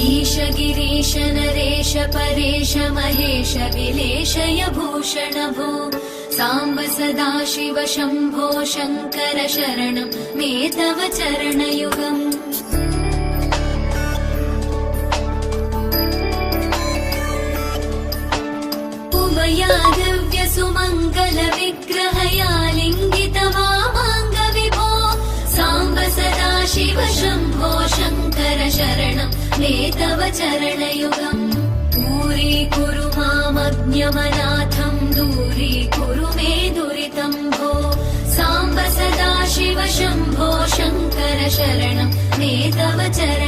ईश गिरीश नरेश परेश महेश विलेशय भूषण भो साम्ब सदाशिव शम्भो शङ्कर शरणं मे तव चरणयुगम् उमयादिव्य सुमङ्गल विग्रहया लिङ्गित वामाङ्ग विभो साम्ब सदाशिव शम्भो शङ्कर शरणं मे तव चरणयुगम् दूरीकुरु मामज्ञमनाथं दूरीकुरु मे दुरितं भो साम्ब सदाशिव शम्भो शङ्कर शरणं मे तव चरणयुगम्